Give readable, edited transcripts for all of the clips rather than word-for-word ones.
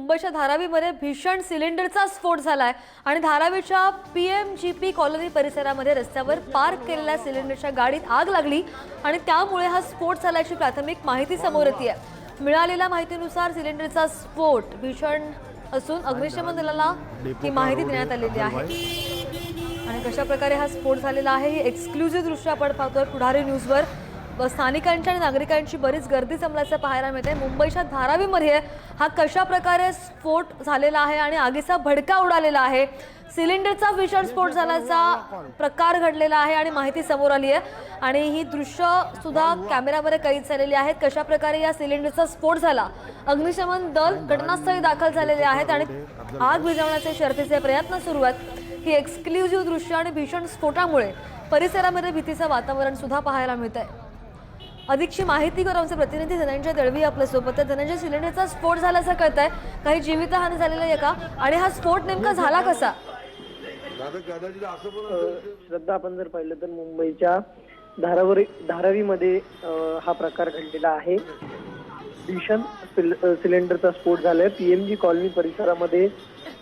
मुंबईच्या धारावीमध्ये भीषण सिलेंडरचा स्फोट झालाय आणि धारावीच्या पीएमजीपी कॉलनी परिसरामध्ये रस्त्यावर पार्क केलेल्या सिलेंडरच्या गाडीत आग लागली आणि त्यामुळे हा स्फोट झाल्याची प्राथमिक माहिती समोर येते आहे। मिळालेल्या माहितीनुसार सिलेंडरचा स्फोट भीषण असून अग्निशमन दलाला ही माहिती देण्यात आलेली आहे आणि कशा प्रकारे हा स्फोट झालेला आहे हे एक्सक्लुझिव्ह दृश्य आपण पाहतोय पुढारी न्यूजवर। स्थानिकांच्या आणि नागरिकांची बरीच गर्दी जमल्याचं पाहायला मिळते। मुंबईच्या धारावीमध्ये हा कशा प्रकारे स्फोट झालेला आहे आणि आगीचा भडका उडालेला आहे, सिलेंडरचा भीषण स्फोट झाल्याचा प्रकार घडलेला आहे आणि माहिती समोर आली आहे आणि ही दृश्य सुद्धा कॅमेऱ्यामध्ये कैद झालेली आहेत। कशा प्रकारे या सिलेंडरचा स्फोट झाला, अग्निशमन दल घटनास्थळी दाखल झालेले आहेत आणि आग विझवण्याचे शर्थीचे प्रयत्न सुरू आहेत। ही एक्सक्लुझिव्ह दृश्य आणि भीषण स्फोटामुळे परिसरामध्ये भीतीचं वातावरण सुद्धा पाहायला मिळतंय। अधिकची माहिती करून आमचे प्रतिनिधी धनंजय दळवी आपल्या सोबत आहेत। धनंजय, सिलेंडरचा स्फोट झाल्याचं कळतंय, काही जीवितहानी झालेली आहे का आणि हा स्फोट नेमका झाला कसा? श्रद्धा, आपण जर पाहिलं तर मुंबईच्या धारावीमध्ये हा प्रकार घडलेला आहे। भीषण सिलेंडरचा स्फोट झालाय। पीएमजी कॉलनी परिसरामध्ये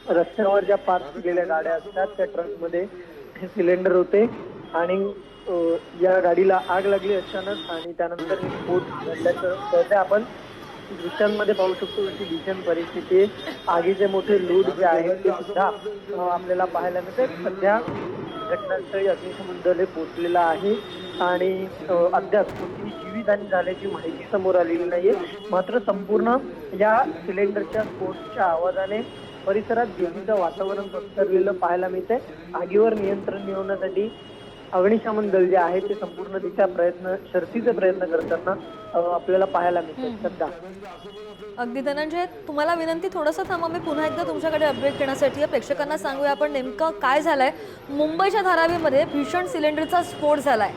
रस्त्यावर ज्या पार्क केलेल्या गाड्या असतात त्या ट्रकमध्ये हे सिलेंडर होते आणि या गाडीला आग लागली अचानक आणि त्यानंतर हे स्फोट घडल्याचं कळतंय। आपण दृश्यांमध्ये पाहू शकतो की भीषण परिस्थिती, आगीचे मोठे लोट जे आहेत ते सुद्धा आपल्याला पाहायला मिळते। सध्या घटनास्थळी अग्निशमन दल हे पोहोचलेलं आहे आणि अद्याप कोणतीही जीवितहानी झाल्याची माहिती समोर आलेली नाहीये। मात्र संपूर्ण या सिलेंडरच्या स्फोटच्या आवाजाने परिसरात भीतीचं वातावरण पसरलेलं पाहायला मिळतंय। आगीवर नियंत्रण मिळवण्यासाठी अग्निशमन दल जे आहे ते संपूर्ण दिशा शर्थीचे प्रयत्न करताना आपल्याला पाहायला मिळते। सध्या अगदी धनंजय, तुम्हाला विनंती, थोडंसं थांबा, मी पुन्हा एकदा तुमच्याकडे अपडेट घेण्यासाठी प्रेक्षकांना सांगूया आपण नेमकं काय झालंय। मुंबईच्या धारावीमध्ये भीषण सिलेंडरचा स्फोट झालाय।